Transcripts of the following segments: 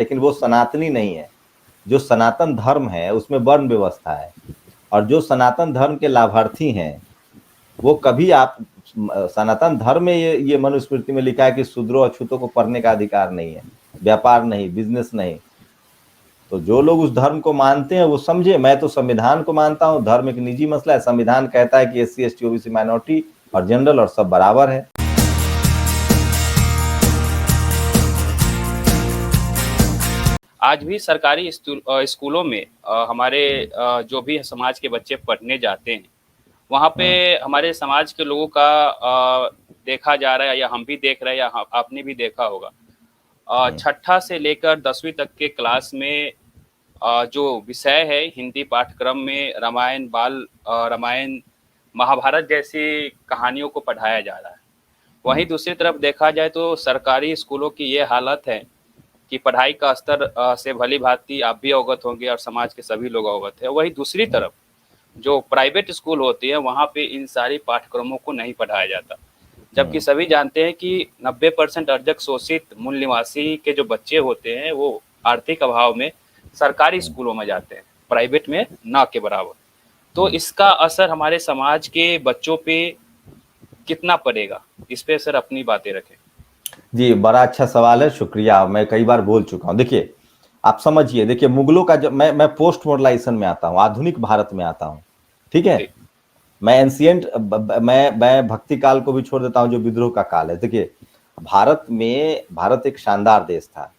लेकिन वो सनातनी नहीं है। जो सनातन धर्म है उसमें वर्ण व्यवस्था है, और जो सनातन धर्म के लाभार्थी हैं वो कभी आप सनातन धर्म में ये मनुस्मृति में लिखा है कि शूद्रों अछूतों को पढ़ने का अधिकार नहीं है, व्यापार नहीं, बिजनेस नहीं। तो जो लोग उस धर्म को मानते हैं वो समझे। मैं तो संविधान को मानता हूं, धर्म एक निजी मसला है। संविधान कहता है कि SC ST OBC माइनॉरिटी और जनरल और सब बराबर है। आज भी सरकारी स्कूलों में हमारे जो भी समाज के बच्चे पढ़ने जाते हैं, वहाँ पे हमारे समाज के लोगों का देखा जा रहा है, या हम भी देख रहे हैं, या आपने भी देखा होगा, छठा से लेकर 10वीं तक के क्लास में जो विषय है हिंदी पाठ्यक्रम में रामायण महाभारत जैसी कहानियों को पढ़ाया जा रहा है। वहीं दूसरी तरफ देखा जाए तो सरकारी स्कूलों की ये हालत है कि पढ़ाई का स्तर से भली भांति आप भी अवगत होंगे और समाज के सभी लोग अवगत है। वहीं दूसरी तरफ जो प्राइवेट स्कूल होती है वहाँ पे इन सारी पाठ्यक्रमों को नहीं पढ़ाया जाता, जबकि सभी जानते हैं कि 90% अर्जक शोषित मूल निवासी के जो बच्चे होते हैं वो आर्थिक अभाव में सरकारी स्कूलों में जाते हैं, प्राइवेट में ना के बराबर। तो इसका असर हमारे समाज के बच्चों पे कितना पड़ेगा, इस पे सर अपनी बातें रखें। जी, बड़ा अच्छा सवाल है, शुक्रिया। मैं कई बार बोल चुका हूं। देखिए, आप समझिए, देखिए मुगलों का जब मैं पोस्ट मॉडर्नाइजेशन में आता हूं, आधुनिक भारत में आता हूं, ठीक है। मैं एंशिएंट मैं भक्ति काल को भी छोड़ देता हूं जो विद्रोह का काल है। देखिए, भारत एक शानदार देश था,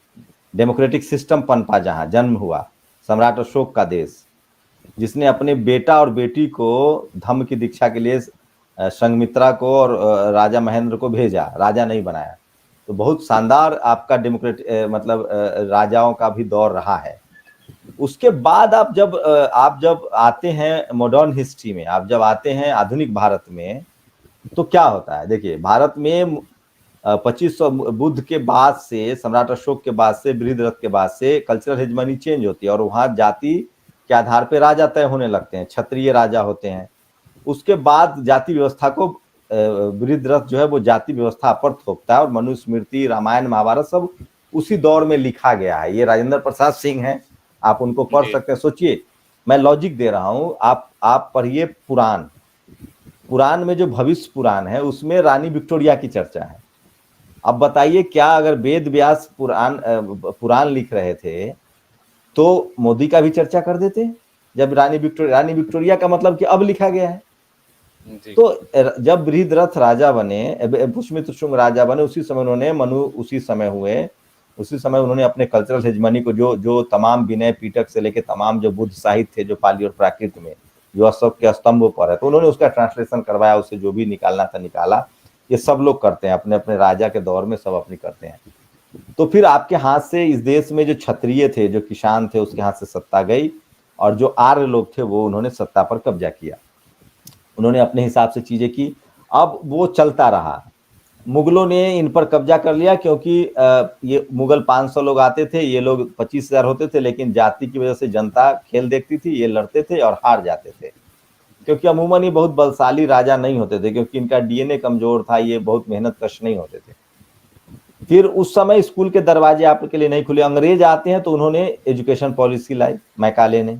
डेमोक्रेटिक सिस्टम पनपा, जहां जन्म हुआ, सम्राट अशोक का देश, जिसने अपने बेटा और बेटी को धम्म की दीक्षा के लिए संघमित्रा को और राजा महेंद्र को भेजा, राजा नहीं बनाया। तो बहुत शानदार आपका मतलब राजाओं का भी दौर रहा है। उसके बाद आप जब आते हैं मॉडर्न हिस्ट्री में, आप जब आते हैं आधुनिक भारत में, तो क्या होता है? देखिए, भारत में 2500 बुद्ध के बाद से, सम्राट अशोक के बाद से, बृहद्रथ के बाद से कल्चरल हेजमनी चेंज होती है और वहां जाति के आधार पर राजा तय होने लगते हैं, क्षत्रिय राजा होते हैं। उसके बाद जाति व्यवस्था को बृहद्रथ जो है वो जाति व्यवस्था पर थोपता है, और मनुस्मृति, रामायण, महाभारत सब उसी दौर में लिखा गया है। ये राजेंद्र प्रसाद सिंह हैं, आप उनको पढ़ सकते हैं। सोचिए, मैं लॉजिक दे रहा हूं, आप पढ़िए पुराण में जो भविष्य पुराण है उसमें रानी विक्टोरिया की चर्चा है। अब बताइए, क्या अगर वेद व्यास पुराण लिख रहे थे तो मोदी का भी चर्चा कर देते? जब रानी विक्टोरिया का मतलब कि अब लिखा गया है। तो जब बृहद्रथ राजा बने, पुष्यमित्र शुंग राजा बने, उसी समय उन्होंने उसी समय उन्होंने अपने कल्चरल हेजमनी को जो तमाम विनय पीटक से लेके तमाम जो बुद्ध साहित्य थे जो पाली और प्राकृत में जो अशोक के स्तंभ पर है, तो उन्होंने उसका ट्रांसलेशन करवाया, उससे जो भी निकालना था निकाला। ये सब लोग करते हैं, अपने अपने राजा के दौर में सब अपनी करते हैं। तो फिर आपके हाथ से इस देश में जो क्षत्रिय थे, जो किसान थे, उसके हाथ से सत्ता गई, और जो आर्य लोग थे वो उन्होंने सत्ता पर कब्जा किया, उन्होंने अपने हिसाब से चीजें की। अब वो चलता रहा, मुगलों ने इन पर कब्जा कर लिया, क्योंकि ये मुगल 500 लोग आते थे, ये लोग 25,000 होते थे, लेकिन जाति की वजह से जनता खेल देखती थी, ये लड़ते थे और हार जाते थे, क्योंकि अमूमन ये बहुत बलशाली राजा नहीं होते थे, क्योंकि इनका DNA कमजोर था, ये बहुत मेहनत कश नहीं होते थे। फिर उस समय स्कूल के दरवाजे आपके लिए नहीं खुले। अंग्रेज आते हैं तो उन्होंने एजुकेशन पॉलिसी लाई, मैकाले ने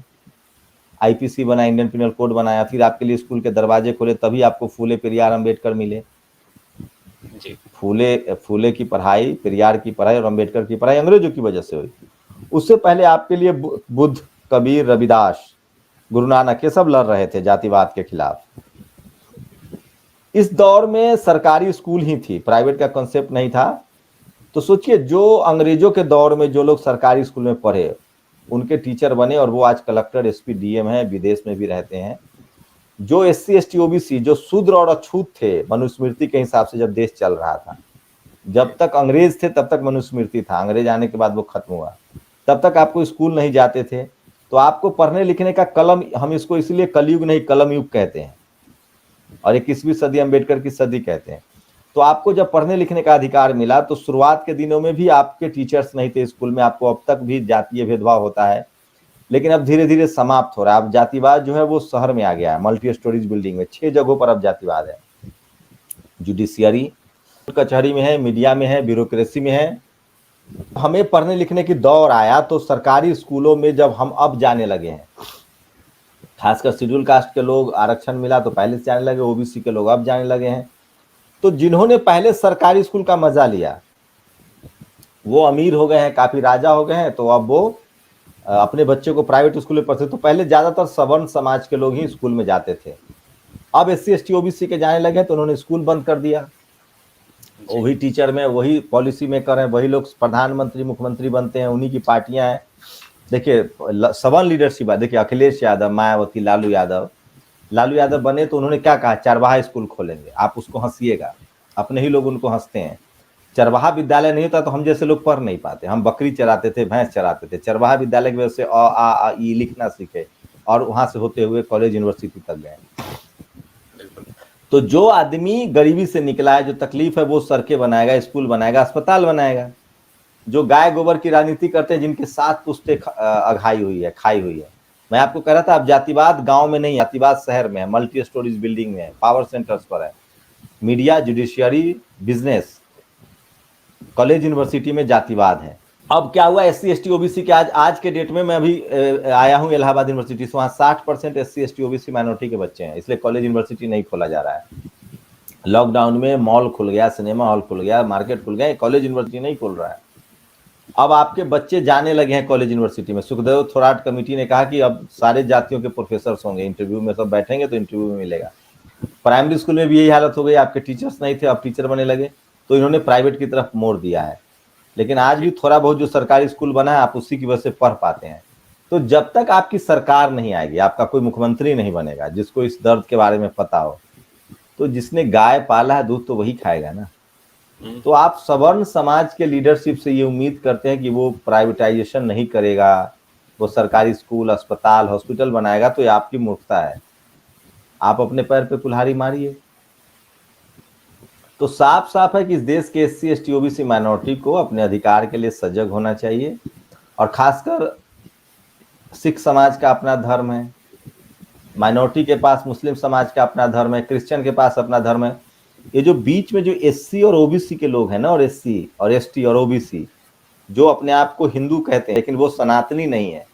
IPC बनाया, इंडियन पिनल कोड बनाया, फिर आपके लिए स्कूल के दरवाजे खोले, तभी आपको फूले, पेरियार, अम्बेडकर मिले। फूले की पढ़ाई, पेरियार की पढ़ाई और अम्बेडकर की पढ़ाई अंग्रेजों की वजह से हुई। उससे पहले आपके लिए बुद्ध, कबीर, रविदास, गुरु नानक, ये सब लड़ रहे थे जातिवाद के खिलाफ। इस दौर में सरकारी स्कूल ही थी, प्राइवेट का कॉन्सेप्ट नहीं था। तो सोचिए, जो अंग्रेजों के दौर में जो लोग सरकारी स्कूल में पढ़े उनके टीचर बने, और वो आज कलेक्टर, SP, DM है, विदेश में भी रहते हैं। जो SC ST OBC जो शूद्र और अछूत थे मनुस्मृति के हिसाब से, जब देश चल रहा था, जब तक अंग्रेज थे तब तक मनुस्मृति था, अंग्रेज आने के बाद वो खत्म हुआ, तब तक आपको स्कूल नहीं जाते थे, तो आपको पढ़ने लिखने का कलम, हम इसको इसलिए कलयुग नहीं कलम युग कहते हैं, और 21वीं सदी अम्बेडकर की सदी कहते हैं। तो आपको जब पढ़ने लिखने का अधिकार मिला, तो शुरुआत के दिनों में भी आपके टीचर्स नहीं थे स्कूल में, आपको अब तक भी जातीय भेदभाव होता है, लेकिन अब धीरे धीरे समाप्त हो रहा है। अब जातिवाद जो है वो शहर में आ गया है, मल्टी स्टोरीज बिल्डिंग में 6 जगहों पर अब जातिवाद है। जुडिशियरी, कचहरी में है, मीडिया में है, ब्यूरोक्रेसी में है, हमें पढ़ने लिखने की दौर आया तो सरकारी स्कूलों में जब हम अब जाने लगे हैं, खासकर शेड्यूल कास्ट के लोग आरक्षण मिला तो पहले से जाने लगे, ओबीसी के लोग अब जाने लगे हैं। तो जिन्होंने पहले सरकारी स्कूल का मजा लिया वो अमीर हो गए हैं, काफी राजा हो गए हैं, तो अब वो अपने बच्चे को प्राइवेट स्कूल में पढ़ते। तो पहले ज्यादातर सवर्ण समाज के लोग ही स्कूल में जाते थे, अब SC ST OBC के जाने लगे तो उन्होंने स्कूल बंद कर दिया। वही टीचर में, वही पॉलिसी मेकर हैं, वही लोग प्रधानमंत्री मुख्यमंत्री बनते हैं, उन्हीं की पार्टियां हैं। देखिए सवर्ण लीडरशिप है, देखिए अखिलेश यादव, मायावती, लालू यादव बने तो उन्होंने क्या कहा, चरवाहा स्कूल खोलेंगे। आप उसको हंसिएगा, अपने ही लोग उनको हंसते हैं। चरवाहा विद्यालय नहीं होता तो हम जैसे लोग पढ़ नहीं पाते, हम बकरी चराते थे, भैंस चराते थे। चरवाहा विद्यालय की वजह से अ आ ई लिखना सीखे और वहां से होते हुए कॉलेज यूनिवर्सिटी तक गए। तो जो आदमी गरीबी से निकला है, जो तकलीफ है, वो सड़कें बनाएगा, स्कूल बनाएगा, अस्पताल बनाएगा। जो गाय गोबर की राजनीति करते हैं, जिनके 7 पुश्ते खाई हुई है। मैं आपको कह रहा था, अब जातिवाद गांव में नहीं, जातिवाद शहर में है, मल्टी स्टोरीज बिल्डिंग में है, पावर सेंटर्स पर है, media, judiciary, business, college university में जातिवाद है। अब क्या हुआ, SC ST OBC के आज के डेट में, मैं अभी आया हूँ इलाहाबाद यूनिवर्सिटी से, वहाँ 60% SC ST OBC माइनॉरिटी के बच्चे हैं, इसलिए कॉलेज यूनिवर्सिटी नहीं खोला जा रहा है। लॉकडाउन में मॉल खुल गया, सिनेमा हॉल खुल गया, मार्केट खुल गया, कॉलेज यूनिवर्सिटी नहीं खुल रहा है। अब आपके बच्चे जाने लगे हैं कॉलेज यूनिवर्सिटी में। सुखदेव थोराट कमेटी ने कहा कि अब सारे जातियों के प्रोफेसर होंगे, इंटरव्यू में सब बैठेंगे तो इंटरव्यू में मिलेगा। प्राइमरी स्कूल में भी यही हालत हो गई, आपके टीचर्स नहीं थे, अब टीचर बने लगे, तो इन्होंने प्राइवेट की तरफ मोड़ दिया है। लेकिन आज भी थोड़ा बहुत जो सरकारी स्कूल बना है, आप उसी की वजह से पढ़ पाते हैं। तो जब तक आपकी सरकार नहीं आएगी, आपका कोई मुख्यमंत्री नहीं बनेगा जिसको इस दर्द के बारे में पता हो, तो जिसने गाय पाला है दूध तो वही खाएगा ना। तो आप सवर्ण समाज के लीडरशिप से ये उम्मीद करते हैं कि वो प्राइवेटाइजेशन नहीं करेगा, वो सरकारी स्कूल, अस्पताल, हॉस्पिटल बनाएगा, तो ये आपकी मूर्खता है। आप अपने पैर पे कुल्हाड़ी मारिए। तो साफ साफ है कि इस देश के SC ST OBC माइनॉरिटी को अपने अधिकार के लिए सजग होना चाहिए, और खासकर सिख समाज का अपना धर्म है, माइनॉरिटी के पास मुस्लिम समाज का अपना धर्म है, क्रिश्चियन के पास अपना धर्म है। ये जो बीच में जो SC और OBC के लोग हैं ना, और SC और ST और OBC जो अपने आप को हिंदू कहते हैं, लेकिन वो सनातनी नहीं है।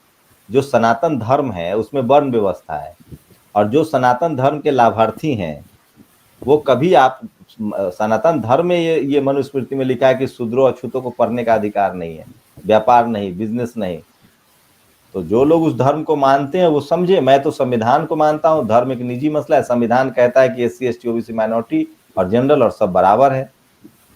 जो सनातन धर्म है उसमें वर्ण व्यवस्था है, और जो सनातन धर्म के लाभार्थी हैं वो कभी, आप सनातन धर्म में ये मनुस्मृति में लिखा है कि शूद्रों अछूतों को पढ़ने का अधिकार नहीं है, व्यापार नहीं, बिजनेस नहीं। तो जो लोग उस धर्म को मानते हैं वो समझे। मैं तो संविधान को मानता हूँ, धर्म एक निजी मसला है। संविधान कहता है कि SC ST OBC माइनॉरिटी और जनरल और सब बराबर है।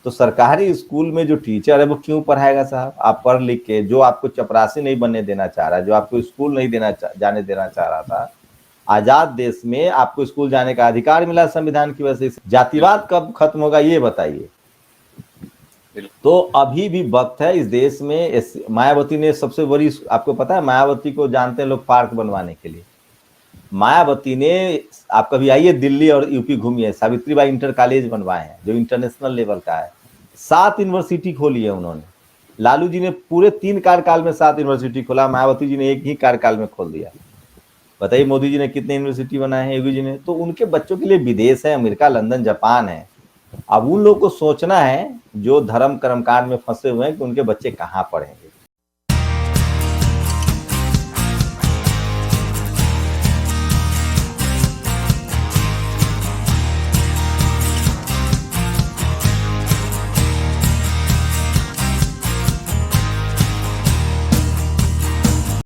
तो सरकारी स्कूल में जो टीचर है वो क्यों पढ़ाएगा साहब? आप पढ़ लिख के, जो आपको चपरासी नहीं बनने देना चाह रहा, जो आपको स्कूल नहीं जाने देना चाह रहा था, आजाद देश में आपको स्कूल जाने का अधिकार मिला संविधान की वजह से। जातिवाद कब खत्म होगा ये बताइए। तो अभी भी वक्त है इस देश में। मायावती ने सबसे बड़ी, आपको पता है मायावती को जानते हैं लोग पार्क बनवाने के लिए। मायावती ने, आप कभी आइए दिल्ली और यूपी घूमिए, सावित्रीबाई इंटर कॉलेज बनवाए हैं जो इंटरनेशनल लेवल का है। 7 यूनिवर्सिटी खोली है उन्होंने। लालू जी ने पूरे 3 कार्यकाल में 7 यूनिवर्सिटी खोला, मायावती जी ने एक ही कार्यकाल में खोल दिया। बताइए मोदी जी ने कितने यूनिवर्सिटी बनाए हैं, योगी जी ने। तो उनके बच्चों के लिए विदेश है, अमेरिका, लंदन, जापान है। अब उन लोगों को सोचना है जो धर्म कर्मकांड में फंसे हुए हैं कि उनके बच्चे कहाँ पढ़ेंगे।